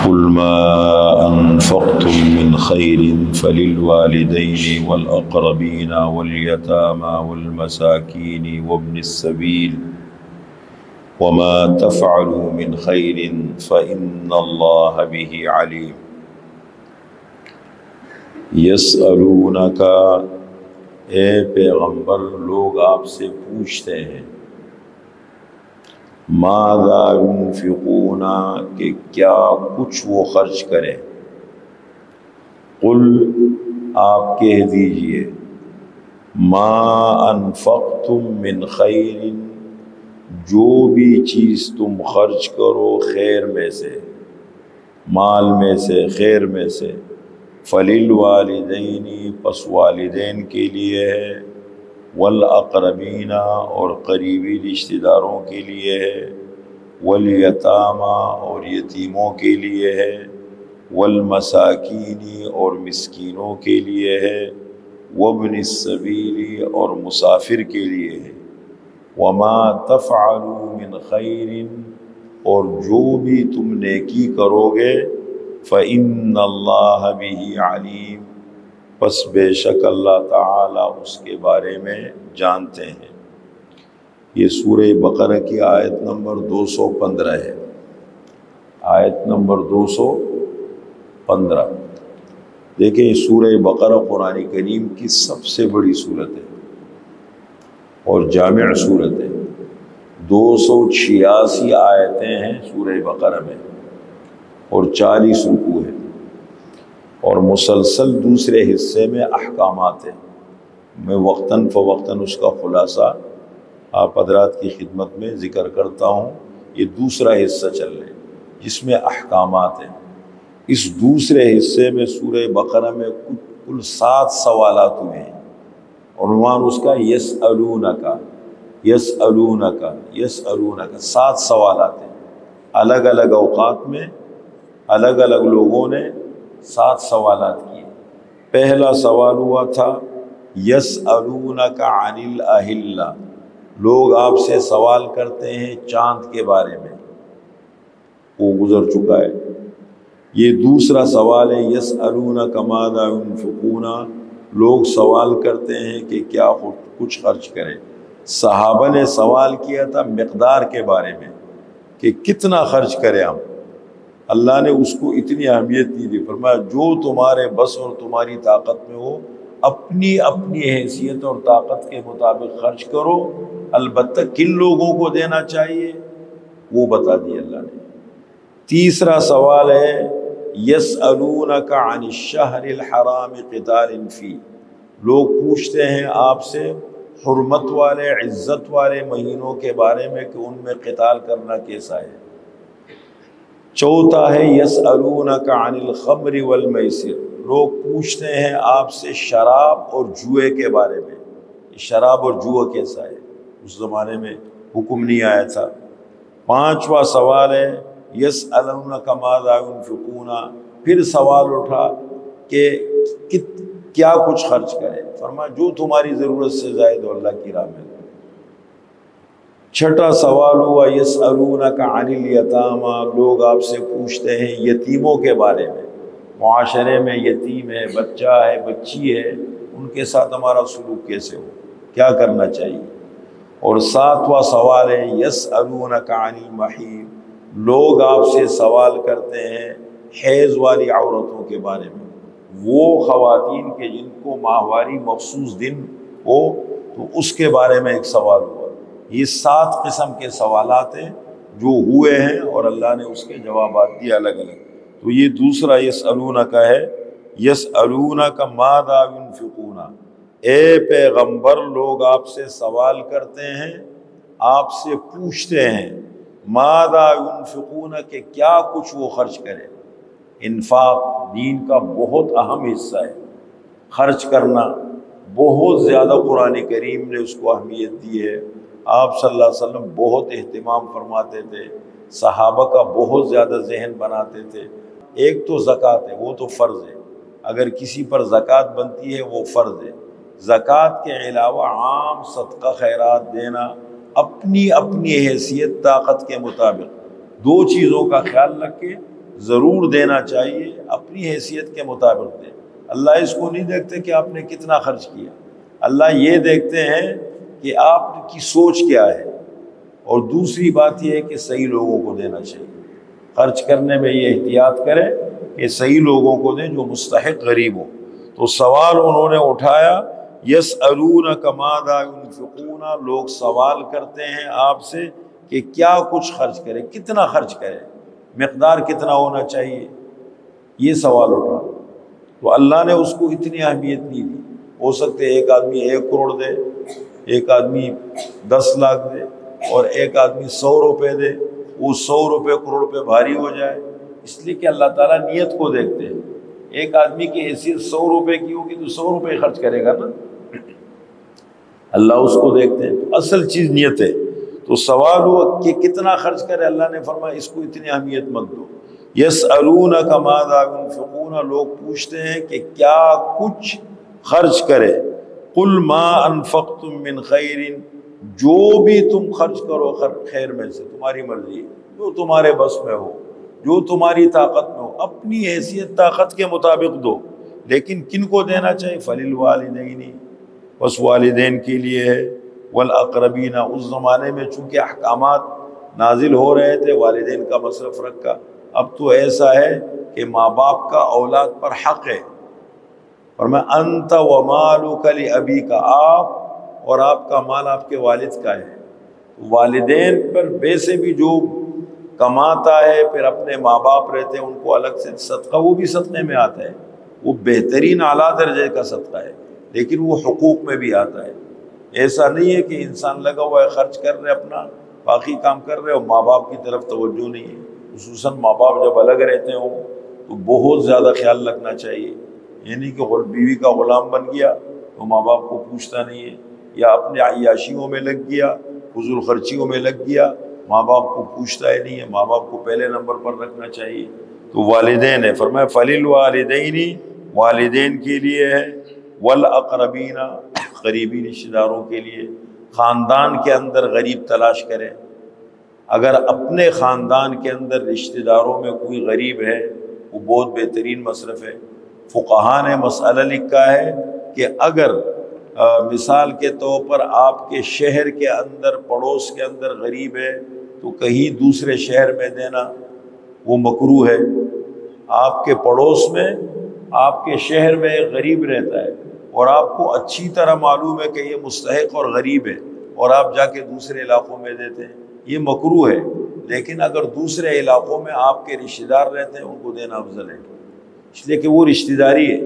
قل ما أنفقتم من خير فللوالدين والأقربين واليتامى والمساكين وابن السبيل وما تفعلوا من خير فإن الله به عليم يسألونك اے پیغمبر لوگ آپ سے پوچھتے ہیں ماذا ينفقون کہ کیا کچھ وہ خرچ کریں قل آپ کہہ دیجئے ما انفقتم من خیر جو بھی چیز تم خرچ کرو خیر میں سے مال میں سے خیر میں سے فللوالدین پس والدین کے لیے ہے والاقربین اور قریبی رشتہ داروں کے لیے ہے والیتامى اور یتیموں کے لیے ہے والمساکین اور مسکینوں کے لیے ہے وابن السبیل اور مسافر کے لیے ہے وما تفعلوا من خیر اور جو بھی تم نیکی کرو گے فإن اللہ بہ علیم پس بے شک اللہ تعالیٰ اس کے بارے میں جانتے ہیں۔ یہ سورہ بقرہ کی آیت نمبر 215 ہے، آیت نمبر 215۔ دیکھیں یہ سورہ بقرہ قرآن کریم کی سب سے بڑی سورت ہے اور جامع سورت ہے۔ 286 آیتیں ہیں سورہ بقرہ میں اور 40 رکوع ہیں اور مسلسل دوسرے حصے میں احکامات ہیں۔ میں وقتاً فوقتاً اس کا خلاصہ آپ حضرات کی خدمت میں ذکر کرتا ہوں۔ یہ دوسرا حصہ چل رہا ہے جس میں احکامات ہیں۔ اس دوسرے حصے میں سورہ بقرہ میں کل 7 سوالات ہوئے ہیں۔ عنوان اس کا یسألونک یسألونک یسألونک، 7 سوالات ہیں۔ الگ الگ اوقات میں الگ الگ لوگوں نے 7 سوالات کیے۔ پہلا سوال ہوا تھا یسألونک عن الأہلہ، لوگ آپ سے سوال کرتے ہیں چاند کے بارے میں، وہ گزر چکا ہے۔ یہ دوسرا سوال ہے یسألونک ماذا ينفقون، لوگ سوال کرتے ہیں کہ کیا کچھ خرچ کریں۔ صحابہ نے سوال کیا تھا مقدار کے بارے میں کہ کتنا خرچ کریں ہم، اللہ نے اس کو اتنی اہمیت نہیں دی، فرمایا جو تمہارے بس اور تمہاری طاقت میں ہو اپنی اپنی حیثیت اور طاقت کے مطابق خرچ کرو، البتہ کن لوگوں کو دینا چاہیے وہ بتا دی اللہ نے۔ تیسرا سوال ہے یسألونک عن الشہر الحرام قتال فی، لوگ پوچھتے ہیں آپ سے حرمت والے عزت والے مہینوں کے بارے میں کہ ان میں قتال کرنا کیسا ہے۔ چوتھا ہے یسألونک عن الخمر والمیسر، لوگ پوچھتے ہیں آپ سے شراب اور جوئے کے بارے میں، شراب اور جوا کیسا ہے، اس زمانے میں حکم نہیں آیا تھا۔ پانچواں سوال ہے یسألونک ماذا ينفقون، پھر سوال اٹھا کہ کیا کچھ خرچ کرے، فرمایا جو تمہاری ضرورت سے زائد ہو اللہ کی راہ میں۔ چھٹا سوال ہوا یسألونک عن الیتامى، لوگ آپ سے پوچھتے ہیں یتیموں کے بارے میں، معاشرے میں یتیم ہے، بچہ ہے، بچی ہے، ان کے ساتھ ہمارا سلوک کیسے ہو، کیا کرنا چاہیے۔ اور ساتواں سوال ہے یسألونک عن المحیض، لوگ آپ سے سوال کرتے ہیں حیض والی عورتوں کے بارے میں، وہ خواتین کے جن کو ماہواری مخصوص دن ہو تو اس کے بارے میں ایک سوال ہوا۔ یہ 7 قسم کے سوالات ہیں جو ہوئے ہیں اور اللہ نے اس کے جوابات دیے الگ الگ۔ تو یہ دوسرا یسألونک ہے، یسألونک ماذا ينفقون، اے پیغمبر لوگ آپ سے سوال کرتے ہیں، آپ سے پوچھتے ہیں ماذا ينفقون کہ کیا کچھ وہ خرچ کرے۔ انفاق دین کا بہت اہم حصہ ہے، خرچ کرنا بہت زیادہ قرآن کریم نے اس کو اہمیت دی ہے۔ آپ صلی اللہ علیہ وسلم بہت اہتمام فرماتے تھے، صحابہ کا بہت زیادہ ذہن بناتے تھے۔ ایک تو زکوٰۃ ہے، وہ تو فرض ہے، اگر کسی پر زکوٰۃ بنتی ہے وہ فرض ہے۔ زکوٰۃ کے علاوہ عام صدقہ خیرات دینا اپنی اپنی حیثیت طاقت کے مطابق، 2 چیزوں کا خیال رکھ کے ضرور دینا چاہیے، اپنی حیثیت کے مطابق دے۔ اللہ اس کو نہیں دیکھتے کہ آپ نے کتنا خرچ کیا، اللہ یہ دیکھتے ہیں کہ آپ کی سوچ کیا ہے۔ اور دوسری بات یہ ہے کہ صحیح لوگوں کو دینا چاہیے، خرچ کرنے میں یہ احتیاط کریں کہ صحیح لوگوں کو دیں جو مستحق غریب ہوں۔ تو سوال انہوں نے اٹھایا، یسألونک ماذا ينفقون، لوگ سوال کرتے ہیں آپ سے کہ کیا کچھ خرچ کرے، کتنا خرچ کرے، مقدار کتنا ہونا چاہیے، یہ سوال اٹھا۔ تو اللہ نے اس کو اتنی اہمیت نہیں دی۔ ہو سکتے ایک آدمی 1 کروڑ دے، ایک آدمی 10 لاکھ دے، اور ایک آدمی 100 روپے دے، وہ 100 روپے کروڑ پہ بھاری ہو جائے، اس لیے کہ اللہ تعالیٰ نیت کو دیکھتے ہیں۔ ایک آدمی کی حیثیت 100 روپے کی ہوگی تو 100 روپے خرچ کرے گا نا، اللہ اس کو دیکھتے ہیں۔ تو اصل چیز نیت ہے۔ تو سوال ہوا کہ کتنا خرچ کرے، اللہ نے فرمایا اس کو اتنی اہمیت مت دو۔ یسألونک ماذا ينفقون، لوگ پوچھتے ہیں کہ کیا کچھ خرچ کرے۔ قل ما انفقتم من خیر، جو بھی تم خرچ کرو خیر میں سے، تمہاری مرضی ہے، جو تمہارے بس میں ہو، جو تمہاری طاقت میں ہو، اپنی حیثیت طاقت کے مطابق دو۔ لیکن کن کو دینا چاہیے؟ فللوالدین، بس والدین کے لیے ہے، والاقربین، اس زمانے میں چونکہ احکامات نازل ہو رہے تھے والدین کا مصرف رکھا۔ اب تو ایسا ہے کہ ماں باپ کا اولاد پر حق ہے، اور میں انت ومالک لابیک، آپ اور آپ کا مال آپ کے والد کا ہے۔ والدین پر ویسے بھی جو کماتا ہے پھر اپنے ماں باپ رہتے ہیں ان کو الگ سے صدقہ، وہ بھی صدقے میں آتا ہے، وہ بہترین اعلیٰ درجے کا صدقہ ہے، لیکن وہ حقوق میں بھی آتا ہے۔ ایسا نہیں ہے کہ انسان لگا ہوا ہے خرچ کر رہے اپنا، باقی کام کر رہے اور ماں باپ کی طرف توجہ نہیں ہے۔ خصوصاً ماں باپ جب الگ رہتے ہوں تو بہت زیادہ خیال رکھنا چاہیے، یعنی کہ بیوی کا غلام بن گیا تو ماں باپ کو پوچھتا نہیں ہے، یا اپنے عیاشیوں میں لگ گیا، فضول خرچیوں میں لگ گیا، ماں باپ کو پوچھتا ہی نہیں ہے۔ ماں باپ کو پہلے نمبر پر رکھنا چاہیے۔ تو والدین ہے، فرمایا فللوالدین، والدین کے لیے ہے، والاقربین، قریبی رشتہ داروں کے لیے۔ خاندان کے اندر غریب تلاش کریں، اگر اپنے خاندان کے اندر رشتہ داروں میں کوئی غریب ہے وہ بہت بہترین مصرف ہے۔ فقہاء نے مسئلہ لکھا ہے کہ اگر مثال کے طور پر آپ کے شہر کے اندر، پڑوس کے اندر غریب ہے تو کہیں دوسرے شہر میں دینا وہ مکروہ ہے۔ آپ کے پڑوس میں، آپ کے شہر میں ایک غریب رہتا ہے اور آپ کو اچھی طرح معلوم ہے کہ یہ مستحق اور غریب ہے، اور آپ جا کے دوسرے علاقوں میں دیتے ہیں، یہ مکروہ ہے۔ لیکن اگر دوسرے علاقوں میں آپ کے رشتہ دار رہتے ہیں ان کو دینا افضل ہے، اس لیے کہ وہ رشتہ داری ہے،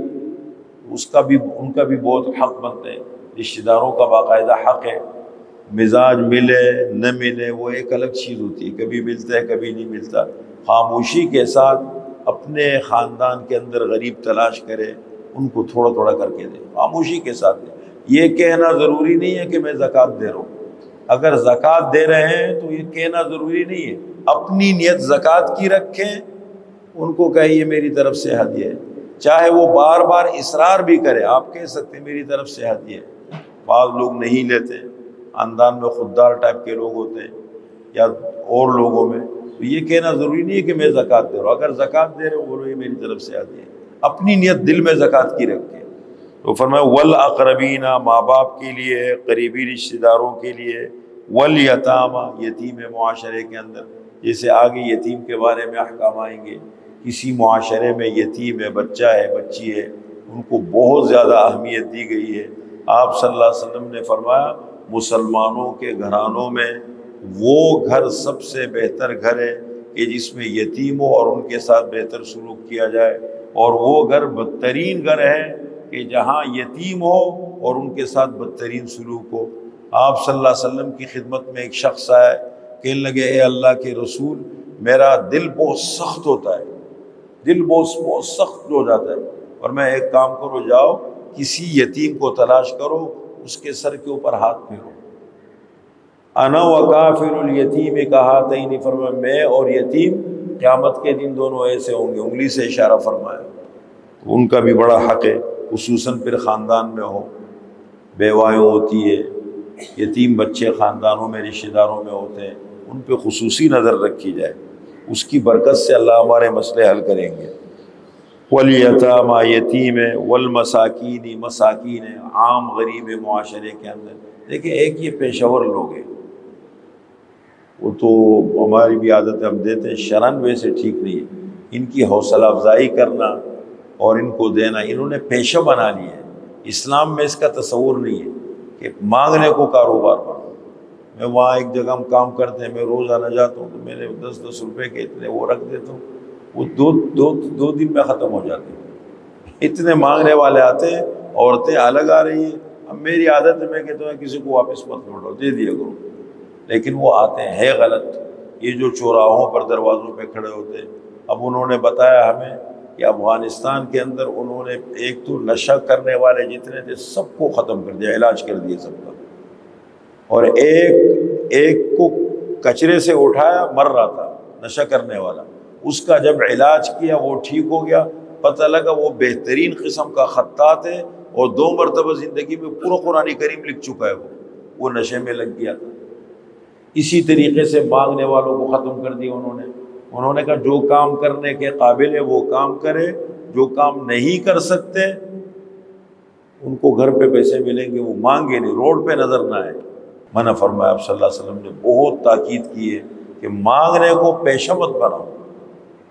ان کا بھی بہت حق بنتا ہے۔ رشتہ داروں کا باقاعدہ حق ہے، مزاج ملے نہ ملے وہ ایک الگ چیز ہوتی ہے، کبھی ملتا ہے کبھی نہیں ملتا۔ خاموشی کے ساتھ اپنے خاندان کے اندر غریب تلاش کرے، ان کو تھوڑا تھوڑا کر کے دے، خاموشی کے ساتھ دے۔ یہ کہنا ضروری نہیں ہے کہ میں زکوٰۃ دے رہا ہوں، اگر زکوٰۃ دے رہے ہیں تو یہ کہنا ضروری نہیں ہے، اپنی نیت زکوٰۃ کی رکھیں، ان کو کہیں یہ میری طرف سے ہدیہ ہے، چاہے وہ بار بار اصرار بھی کرے، آپ کہہ سکتے ہیں میری طرف سے ہدیہ ہے۔ بعض لوگ نہیں لیتے، خاندان میں خوددار ٹائپ کے لوگ ہوتے ہیں یا اور لوگوں میں، تو یہ کہنا ضروری نہیں ہے کہ میں زکوٰۃ دے رہا ہوں، اگر زکوٰۃ دے رہے ہو بولو یہ میری طرف سے ہدیہ ہے، اپنی نیت دل میں زکوٰۃ کی رکھے۔ تو فرمایا والاقربین، ماں باپ کے لیے ہے، قریبی رشتہ داروں کے لیے، والیتامى، یتیم معاشرے کے اندر، جیسے آگے یتیم کے بارے میں احکام آئیں گے، کسی معاشرے میں یتیم ہے، بچہ ہے، بچی ہے، ان کو بہت زیادہ اہمیت دی گئی ہے۔ آپ صلی اللہ علیہ وسلم نے فرمایا مسلمانوں کے گھرانوں میں وہ گھر سب سے بہتر گھر ہے کہ جس میں یتیم ہو اور ان کے ساتھ بہتر سلوک کیا جائے، اور وہ گھر بدترین گھر ہے کہ جہاں یتیم ہو اور ان کے ساتھ بدترین سلوک ہو۔ آپ صلی اللہ علیہ وسلم کی خدمت میں ایک شخص آئے، کہنے لگے اے اللہ کے رسول، میرا دل بہت سخت ہوتا ہے، دل بہت سخت ہو جاتا ہے، اور میں ایک کام کرو، جاؤ کسی یتیم کو تلاش کرو، اس کے سر کے اوپر ہاتھ پھیرو۔ انا وکافل الیتیم کہاتین، فرمایا میں اور یتیم قیامت کے دن دونوں ایسے ہوں گے، انگلی سے اشارہ فرمایا۔ تو ان کا بھی بڑا حق ہے، خصوصاً پھر خاندان میں ہو، بیوائیں ہوتی ہے، یتیم بچے خاندانوں میں رشتہ داروں میں ہوتے ہیں، ان پہ خصوصی نظر رکھی جائے۔ اس کی برکت سے اللہ ہمارے مسئلے حل کریں گے۔ والیتامی یتیم ہے، والمساکین مساکین ہے، عام غریب معاشرے کے اندر۔ دیکھیں ایک یہ پیشہ ور لوگ ہیں، وہ تو ہماری بھی عادت ہم دیتے ہیں، شرن ویسے ٹھیک نہیں ہے، ان کی حوصلہ افزائی کرنا اور ان کو دینا انہوں نے پیشہ بنا لیا ہے۔ اسلام میں اس کا تصور نہیں ہے کہ مانگنے کو کاروبار بنا۔ میں وہاں ایک جگہ ہم کام کرتے ہیں، میں روزانہ جاتا ہوں تو میں نے 10 روپے کے اتنے وہ رکھ دیتا ہوں، وہ دو دن میں ختم ہو جاتے ہیں۔ اتنے مانگنے والے آتے ہیں، عورتیں الگ آ رہی ہیں۔ اب میری عادت ہے، میں کہتا ہوں کسی کو واپس مت لوٹو، دے دیا کرو، لیکن وہ آتے ہیں، ہے غلط۔ یہ جو چوراہوں پر دروازوں پہ کھڑے ہوتے ہیں، اب انہوں نے بتایا ہمیں کہ افغانستان کے اندر انہوں نے ایک تو نشہ کرنے والے جتنے تھے سب کو ختم کر دیا، علاج کر دیا سب کا، اور ایک کو کچرے سے اٹھایا، مر رہا تھا نشہ کرنے والا، اس کا جب علاج کیا وہ ٹھیک ہو گیا، پتہ لگا وہ بہترین قسم کا خطاط ہے اور 2 مرتبہ زندگی میں پورا قرآن کریم لکھ چکا ہے، وہ نشے میں لگ گیا تھا۔ اسی طریقے سے مانگنے والوں کو ختم کر دیا انہوں نے کہا جو کام کرنے کے قابل ہے وہ کام کرے، جو کام نہیں کر سکتے ان کو گھر پہ پیسے ملیں گے، وہ مانگے نہیں، روڈ پہ نظر نہ آئے۔ منع فرمایا آپ صلی اللہ علیہ وسلم نے، بہت تاکید کی ہے کہ مانگنے کو پیشہ مت بناؤ۔